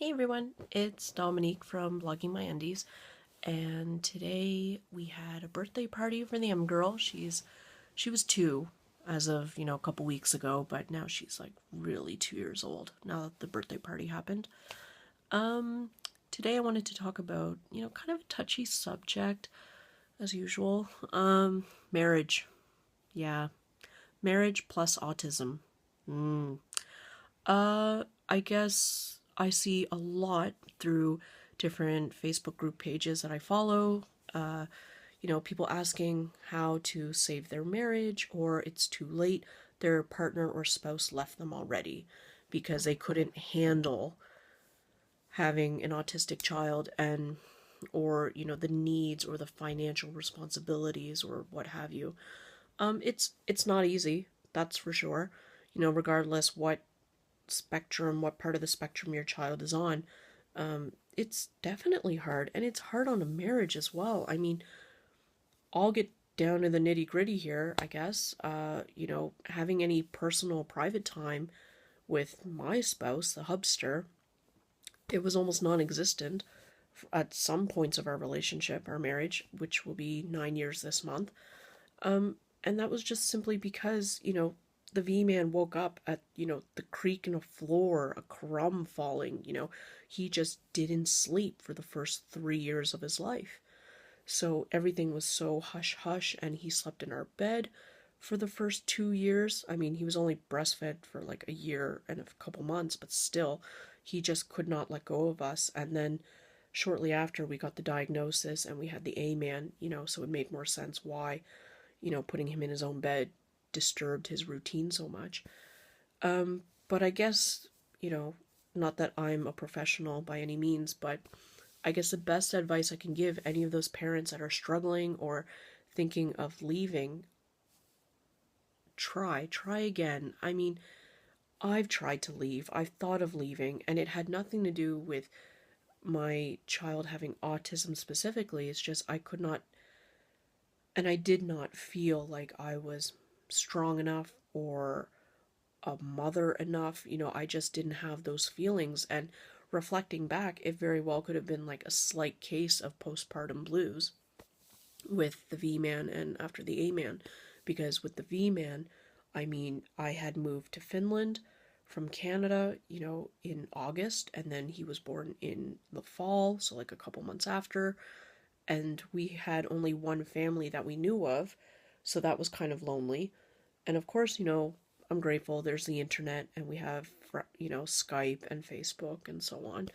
Hey everyone, it's Dominique from Blogging My Undies, and today we had a birthday party for the girl. She was 2 as of, a couple weeks ago, but now she's like really 2 years old now that the birthday party happened. Um Today I wanted to talk about, kind of a touchy subject as usual. Marriage. Yeah. Marriage plus autism. Mm. I guess I see a lot through different Facebook group pages that I follow. People asking how to save their marriage, or it's too late, their partner or spouse left them already because they couldn't handle having an autistic child and or the needs or the financial responsibilities or what have you. It's not easy, that's for sure. Regardless what part of the spectrum your child is on, it's definitely hard, and it's hard on a marriage as well. I mean, I'll get down to the nitty gritty here, I guess. Having any personal private time with my spouse, the hubster, it was almost non existent at some points of our relationship, our marriage, which will be 9 years this month. And that was just simply because, the V man woke up at, the creak in a floor, a crumb falling, he just didn't sleep for the first 3 years of his life. So everything was so hush hush, and he slept in our bed for the first 2 years. I mean, he was only breastfed for like a year and a couple months, but still, he just could not let go of us. And then shortly after, we got the diagnosis and we had the A man, so it made more sense why, putting him in his own bed disturbed his routine so much. But I guess, not that I'm a professional by any means, but I guess the best advice I can give any of those parents that are struggling or thinking of leaving, try again. I mean, I've tried to leave, I've thought of leaving, and it had nothing to do with my child having autism specifically. It's just I could not, and I did not feel like I was strong enough or a mother enough. I just didn't have those feelings. And reflecting back, it very well could have been like a slight case of postpartum blues with the V man and after the A man. Because with the V man, I mean, I had moved to Finland from Canada, in August, and then he was born in the fall, so like a couple months after. And we had only one family that we knew of, so that was kind of lonely. And of course, I'm grateful there's the internet, and we have, Skype and Facebook and so on,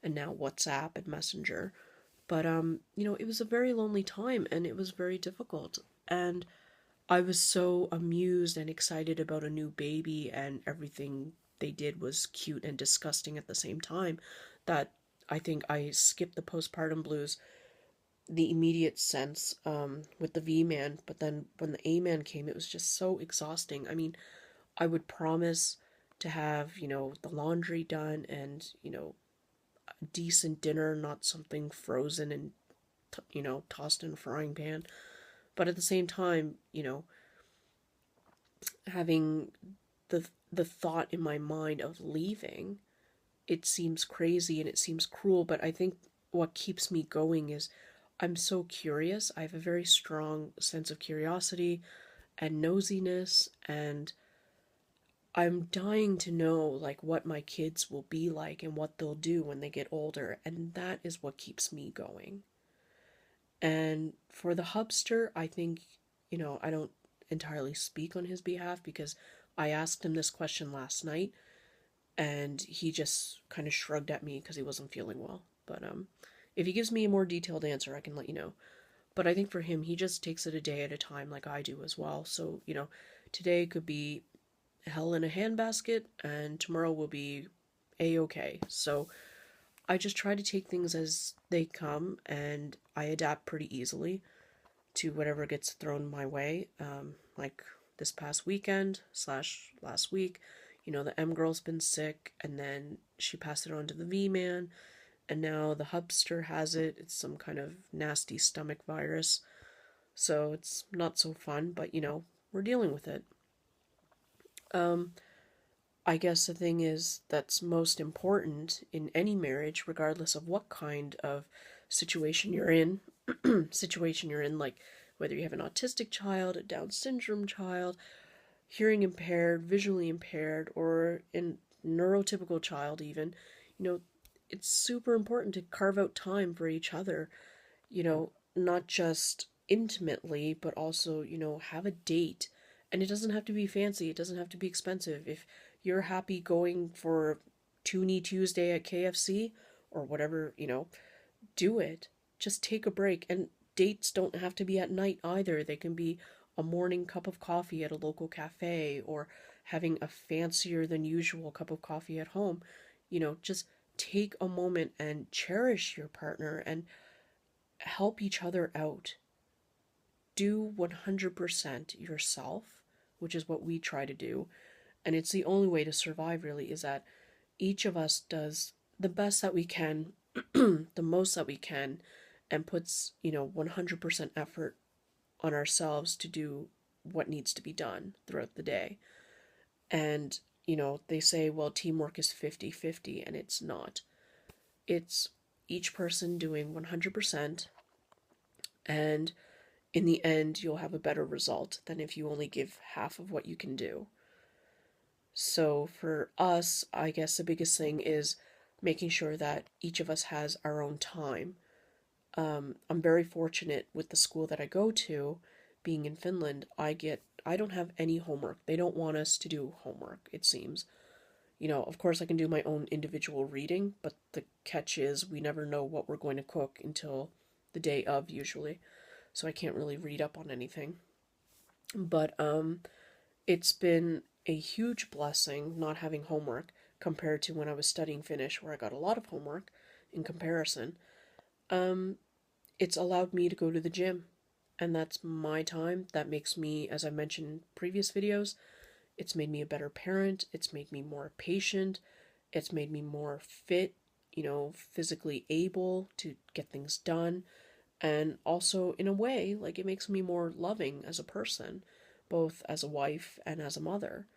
and now WhatsApp and Messenger. But it was a very lonely time, and it was very difficult. And I was so amused and excited about a new baby, and everything they did was cute and disgusting at the same time, that I think I skipped the postpartum blues, the immediate sense, with the V man. But then when the A man came, it was just so exhausting. I mean, I would promise to have, the laundry done and, a decent dinner, not something frozen and, tossed in a frying pan. But at the same time, having the thought in my mind of leaving, it seems crazy and it seems cruel, but I think what keeps me going is I'm so curious. I have a very strong sense of curiosity and nosiness, and I'm dying to know like what my kids will be like and what they'll do when they get older, and that is what keeps me going. And for the hubster, I think, I don't entirely speak on his behalf because I asked him this question last night, and he just kind of shrugged at me because he wasn't feeling well. But if he gives me a more detailed answer, I can let you know. But I think for him, he just takes it a day at a time like I do as well. So, today could be hell in a handbasket, and tomorrow will be a-okay. So I just try to take things as they come, and I adapt pretty easily to whatever gets thrown my way. Like this past weekend slash last week, the M girl's been sick, and then she passed it on to the V man, and now the hubster has it. It's some kind of nasty stomach virus, so it's not so fun, but we're dealing with it. Um, I guess the thing is that's most important in any marriage, regardless of what kind of situation you're in, like whether you have an autistic child, a Down syndrome child, hearing impaired, visually impaired, or a neurotypical child, even, you know, it's super important to carve out time for each other, not just intimately, but also, have a date. And it doesn't have to be fancy, it doesn't have to be expensive. If you're happy going for Toonie Tuesday at KFC or whatever, do it. Just take a break. And dates don't have to be at night either. They can be a morning cup of coffee at a local cafe or having a fancier than usual cup of coffee at home. Just take a moment and cherish your partner and help each other out. Do 100% yourself, which is what we try to do. And it's the only way to survive, really, is that each of us does the best that we can, the most that we can, and puts, 100% effort on ourselves to do what needs to be done throughout the day. And, they say, well, teamwork is 50-50, and it's not. It's each person doing 100%, and in the end, you'll have a better result than if you only give half of what you can do. So for us, I guess the biggest thing is making sure that each of us has our own time. I'm very fortunate with the school that I go to, being in Finland. I don't have any homework. They don't want us to do homework, it seems. Of course I can do my own individual reading, but the catch is we never know what we're going to cook until the day of, usually. So I can't really read up on anything. But it's been a huge blessing not having homework compared to when I was studying Finnish, where I got a lot of homework in comparison. Um, it's allowed me to go to the gym, and that's my time. That makes me, as I mentioned in previous videos, it's made me a better parent, it's made me more patient, it's made me more fit, physically able to get things done. And also, in a way, like it makes me more loving as a person, both as a wife and as a mother.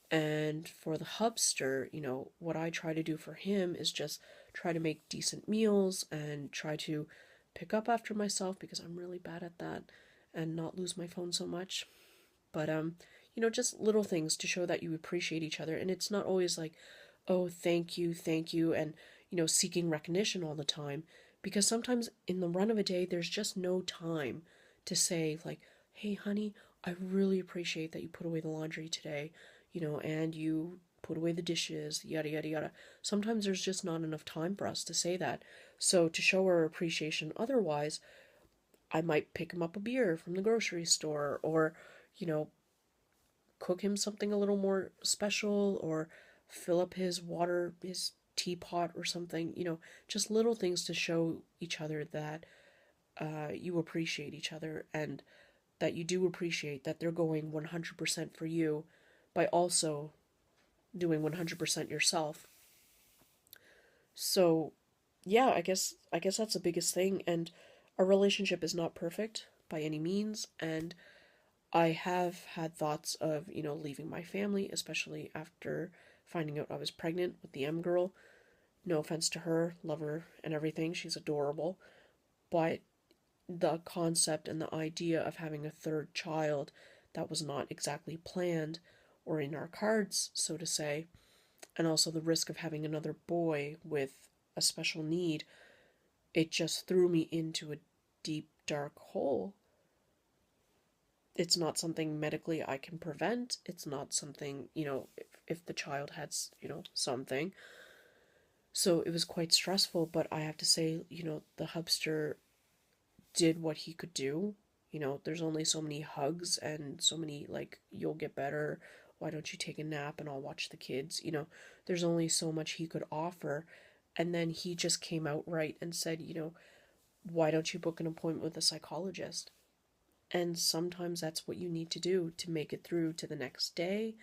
And for the hubster, what I try to do for him is just try to make decent meals and try to pick up after myself because I'm really bad at that and not lose my phone so much. But just little things to show that you appreciate each other. And it's not always like, oh, thank you, and seeking recognition all the time. Because sometimes in the run of a day, there's just no time to say like, hey, honey, I really appreciate that you put away the laundry today, and you put away the dishes, yada yada yada. Sometimes there's just not enough time for us to say that. So to show our appreciation otherwise, I might pick him up a beer from the grocery store, or you know cook him something a little more special, or fill up his water, his teapot or something, just little things to show each other that you appreciate each other, and that you do appreciate that they're going 100% for you by also doing 100% yourself. So, yeah, I guess that's the biggest thing. And our relationship is not perfect by any means, and I have had thoughts of, leaving my family, especially after finding out I was pregnant with the M girl. No offense to her, love her and everything, she's adorable. But the concept and the idea of having a third child that was not exactly planned or in our cards, so to say, and also the risk of having another boy with a special need, it just threw me into a deep, dark hole. It's not something medically I can prevent. It's not something, if the child had, something. So it was quite stressful, but I have to say, the hubster did what he could do. There's only so many hugs and so many, like, you'll get better. Why don't you take a nap and I'll watch the kids? There's only so much he could offer. And then he just came out right and said, why don't you book an appointment with a psychologist? And sometimes that's what you need to do to make it through to the next day,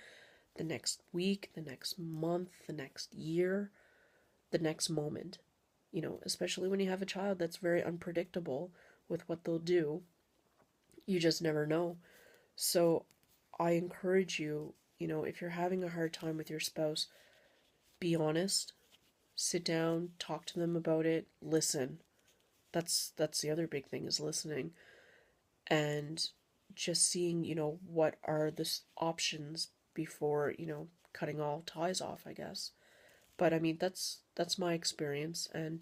the next week, the next month, the next year, the next moment. Especially when you have a child that's very unpredictable with what they'll do. You just never know. So I encourage you, if you're having a hard time with your spouse, be honest, sit down, talk to them about it, listen. That's the other big thing, is listening, and just seeing, what are the options before, cutting all ties off, I guess. But I mean, that's my experience, and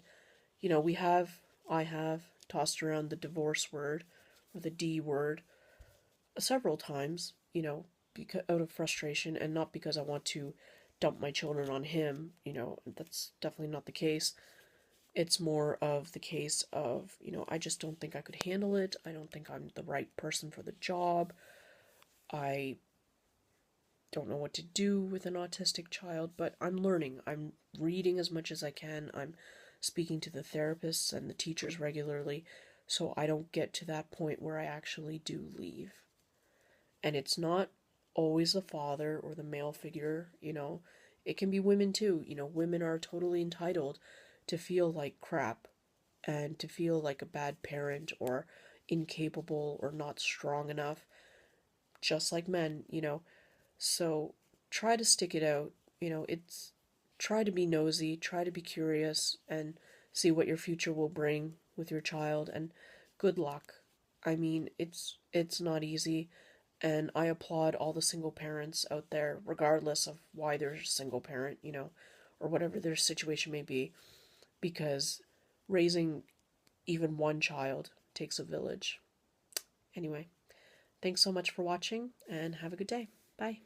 I have tossed around the divorce word or the D word several times, because out of frustration, and not because I want to dump my children on him. That's definitely not the case. It's more of the case of, I just don't think I could handle it. I don't think I'm the right person for the job. I don't know what to do with an autistic child, but I'm learning. I'm reading as much as I can. I'm speaking to the therapists and the teachers regularly, so I don't get to that point where I actually do leave. And it's not always the father or the male figure. It can be women too. Women are totally entitled to feel like crap and to feel like a bad parent or incapable or not strong enough, just like men. So try to stick it out. It's try to be nosy, try to be curious, and see what your future will bring with your child. And good luck. I mean, it's not easy, and I applaud all the single parents out there, regardless of why they're a single parent, or whatever their situation may be, because raising even one child takes a village. Anyway, thanks so much for watching, and have a good day. Bye.